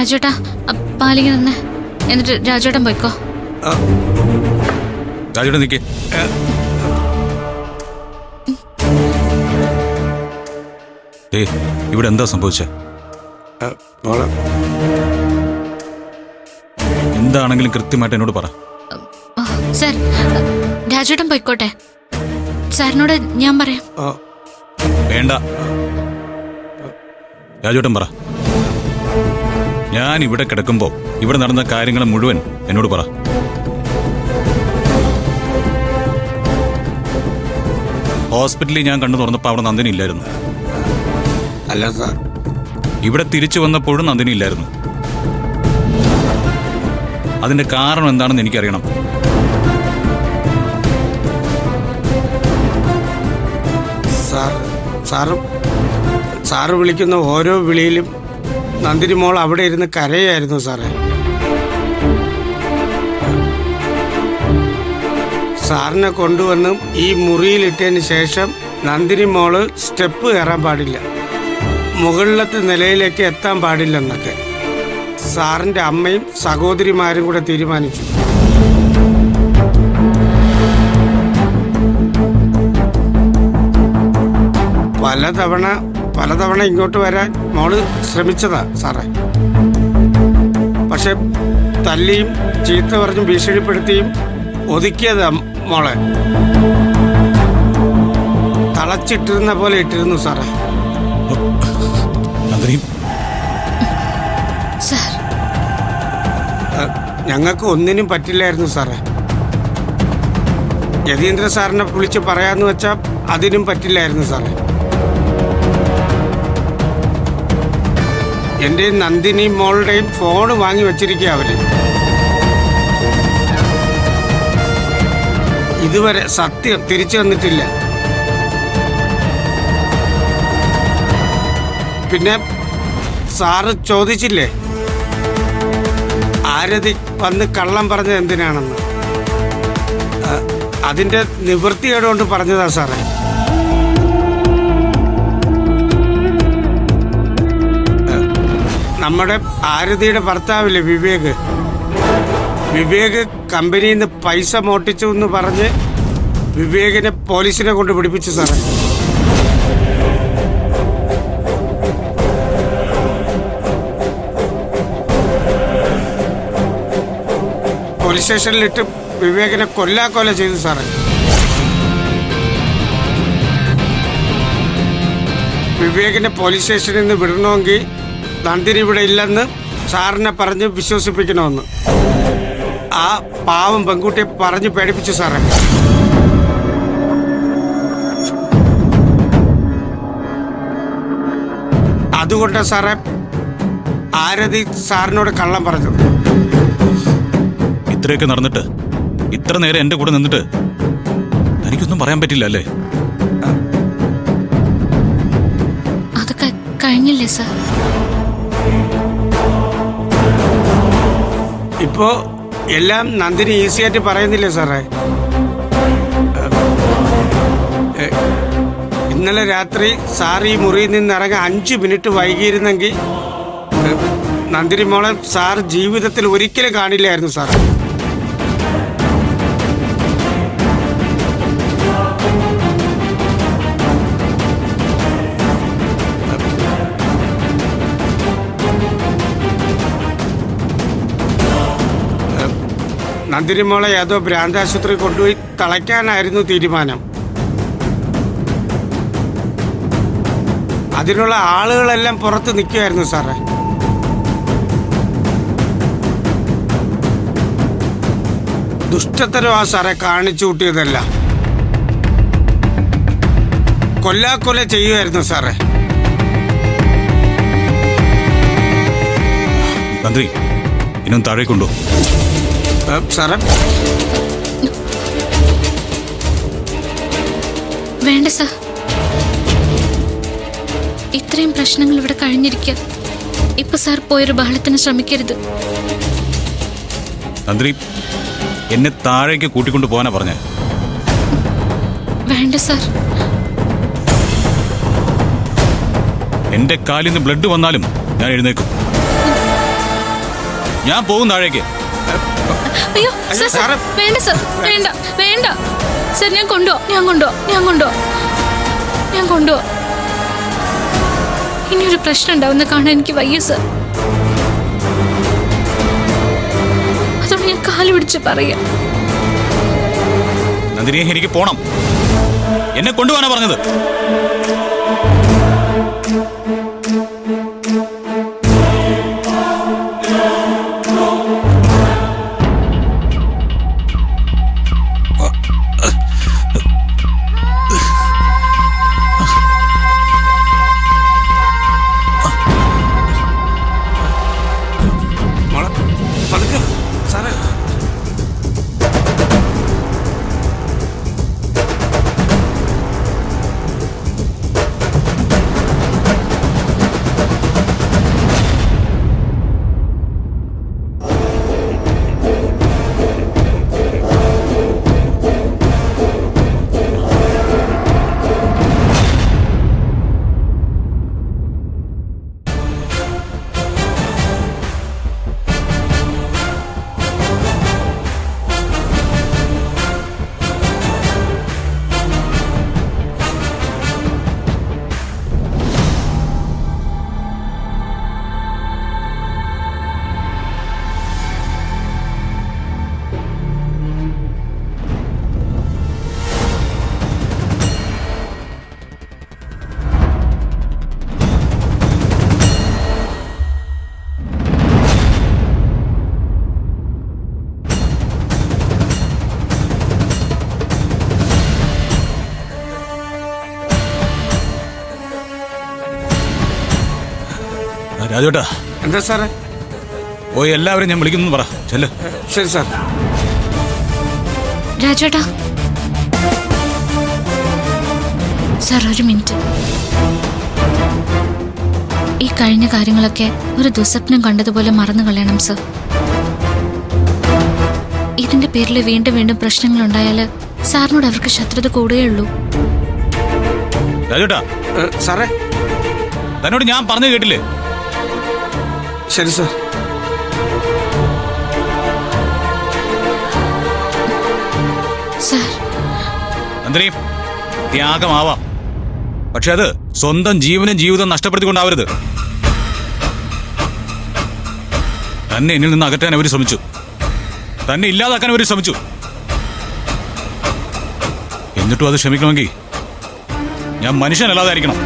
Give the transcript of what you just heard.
രാജേട്ടാ പാലിക്ക് തന്നെ, എന്നിട്ട് രാജേട്ടൻ പോയിക്കോ. രാജേട്ടൻ നിൽക്കേ. ഇവിടെ എന്താ സംഭവിച്ചേ? എന്താണെങ്കിലും കൃത്യമായിട്ട് എന്നോട് പറ. സാർ, രാജേട്ടൻ പോയിക്കോട്ടെ, സാറിനോട് ഞാൻ പറയാം. വേണ്ട, രാജേട്ടൻ പറ. ഞാൻ ഇവിടെ കിടക്കുമ്പോ ഇവിടെ നടന്ന കാര്യങ്ങൾ മുഴുവൻ എന്നോട് പറ. ഹോസ്പിറ്റലിൽ ഞാൻ കണ്ടു തുറന്നപ്പോ അവിടെ നന്ദിനി ഇല്ലായിരുന്നു. അല്ല സാർ, ഇവിടെ തിരിച്ചു വന്നപ്പോഴും നന്ദിനി ഇല്ലായിരുന്നു. അതിന്റെ കാരണം എന്താണെന്ന് എനിക്കറിയണം. സാറ് വിളിക്കുന്ന ഓരോ വിളിയിലും നന്ദിനി മോൾ അവിടെ ഇരുന്ന് കരയായിരുന്നു സാറേ. സാറിനെ കൊണ്ടുവന്ന് ഈ മുറിയിലിട്ടതിന് ശേഷം നന്ദിനി മോള് സ്റ്റെപ്പ് കയറാൻ പാടില്ല, മുകളിലത്തെ നിലയിലേക്ക് എത്താൻ പാടില്ലെന്നൊക്കെ സാറിൻ്റെ അമ്മയും സഹോദരിമാരും കൂടെ തീരുമാനിച്ചു. പലതവണ ഇങ്ങോട്ട് വരാൻ മോള് ശ്രമിച്ചതാ സാറേ. പക്ഷെ തല്ലിയും ചീത്ത പറഞ്ഞും ഭീഷണിപ്പെടുത്തിയും ഒതുക്കിയതാ മോളെ. തളച്ചിട്ടിരുന്ന പോലെ ഇട്ടിരുന്നു സാറേ. ഞങ്ങൾക്ക് ഒന്നിനും പറ്റില്ലായിരുന്നു സാറേ. യതീന്ദ്ര സാറിനെ വിളിച്ച് പറയാന്ന് വെച്ചാൽ അതിനും പറ്റില്ലായിരുന്നു സാറേ. എൻ്റെ നന്ദിനി മോളുടെയും ഫോൺ വാങ്ങി വെച്ചിരിക്കുക അവര്. ഇതുവരെ സത്യം തിരിച്ചു വന്നിട്ടില്ല. പിന്നെ സാറ് ചോദിച്ചില്ലേ ആരതി വന്ന് കള്ളം പറഞ്ഞത് എന്തിനാണെന്ന്? അതിൻ്റെ നിവൃത്തിയോടുകൊണ്ട് പറഞ്ഞതാ സാറേ. നമ്മുടെ ആരതിയുടെ ഭർത്താവില്ലേ വിവേക് കമ്പനിയിൽ നിന്ന് പൈസ മോട്ടിച്ചു എന്ന് പറഞ്ഞ് വിവേകിനെ പോലീസിനെ കൊണ്ട് പിടിപ്പിച്ചു സാറേ. പോലീസ് സ്റ്റേഷനിലിട്ട് വിവേകിനെ കൊല്ലാക്കൊല ചെയ്തു സാറേ. വിവേകിനെ പോലീസ് സ്റ്റേഷനിൽ നിന്ന് വിടണമെങ്കിൽ നന്ദിനി ഇവിടെ ഇല്ലെന്ന് സാറിനെ പറഞ്ഞ് വിശ്വസിപ്പിക്കണമെന്ന് ആ പാവം പെൺകുട്ടിയെ പറഞ്ഞ് പേടിപ്പിച്ചു സാറേ. അതുകൊണ്ടാ സാറേ ആരതി സാറിനോട് കള്ളം പറഞ്ഞത്. ഇത്രയൊക്കെ നടന്നിട്ട് ഇത്ര നേരം എന്റെ കൂടെ നിന്നിട്ട് എനിക്കൊന്നും പറയാൻ പറ്റില്ല അല്ലേ? അതൊക്കെ കഴിഞ്ഞില്ലേ സാർ? ഇപ്പോ എല്ലാം നന്ദിനി ഈസിയായിട്ട് പറയുന്നില്ലേ സാറേ? ഇന്നലെ രാത്രി സാർ ഈ മുറിയിൽ നിന്ന് ഇറങ്ങാൻ 5 മിനിറ്റ് വൈകിയിരുന്നെങ്കിൽ നന്ദിനി മോളെ സാർ ജീവിതത്തിൽ ഒരിക്കലും കാണില്ലായിരുന്നു സാർ. നന്ദിനി മോളെ ഏതോ ഭ്രാന്താശുപത്രി കൊണ്ടുപോയി തളയ്ക്കാനായിരുന്നു തീരുമാനം. അതിനുള്ള ആളുകളെല്ലാം പുറത്ത് നിൽക്കുമായിരുന്നു സാറേ. ദുഷ്ടത്തരവാ സാറേ കാണിച്ചു കൂട്ടിയതല്ല. കൊല്ലാക്കൊല ചെയ്യുമായിരുന്നു സാറേ. തന്ത്രി ഇന്നും താഴേക്കുണ്ടോ സാറേ? വേണ്ട സാർ, ഇത്രയും പ്രശ്നങ്ങൾ ഇവിടെ കഴിഞ്ഞിരിക്കുക. ഇപ്പൊ സാർ പോയൊരു ബഹളത്തിന് ശ്രമിക്കരുത്. തന്ത്രി എന്നെ താഴേക്ക് കൂട്ടിക്കൊണ്ടു പോകാനാ പറഞ്ഞേ. വേണ്ട സാർ. എന്റെ കാലിൽ നിന്ന് ബ്ലഡ് വന്നാലും ഞാൻ എഴുന്നേക്കും. ഞാൻ പോകും താഴേക്ക്. അയ്യോ അയ്യോ, സർ സാറേ. വേണ്ട സർ, വേണ്ട വേണ്ട സർ, ഞാൻ കൊണ്ടുപോവാം. ഇനിയൊരു പ്രശ്നം ഉണ്ടാവുന്ന കാണാൻ എനിക്ക് വയ്യ സർ. അതുകൊണ്ട് ഞാൻ കാല് പിടിച്ച് പറയാം. നന്ദിനി, എനിക്ക് പോണം. എന്നെ കൊണ്ടുപോകാനാ പറഞ്ഞത്. മോളെ പതുക്കെ സാറേ. രാജുവേട്ടാ, എന്താ സാറേ? പോയി എല്ലാവരും ഞാൻ വിളിക്കുന്നു പറ. ചെല്ല്. ശരി സാർ. രാജേട്ടാ സർ, ഒരു മിനിറ്റ്. ഈ കഴിഞ്ഞ കാര്യങ്ങളൊക്കെ ഒരു ദുസ്വപ്നം കണ്ടതുപോലെ മറന്നു കളയണം സർ. ഇതിന്റെ പേരിൽ വീണ്ടും വീണ്ടും പ്രശ്നങ്ങൾ ഉണ്ടായാല് സാറിനോട് അവർക്ക് ശത്രുത കൂടുകയുള്ളൂ. രാജുവേട്ടാ, സാറേ. തന്നോട് ഞാൻ പറഞ്ഞു കേട്ടില്ലേ? ശരി സാർ. സർ, നന്ദിനി, ത്യാഗമാവാം, പക്ഷെ അത് സ്വന്തം ജീവനും ജീവിതം നഷ്ടപ്പെടുത്തിക്കൊണ്ടാവരുത്. തന്നെ എന്നിൽ നിന്ന് അകറ്റാൻ അവർ ശ്രമിച്ചു, തന്നെ ഇല്ലാതാക്കാൻ അവർ ശ്രമിച്ചു. എന്നിട്ടും അത് ക്ഷമിക്കണമെങ്കിൽ ഞാൻ മനുഷ്യനല്ലാതായിരിക്കണം.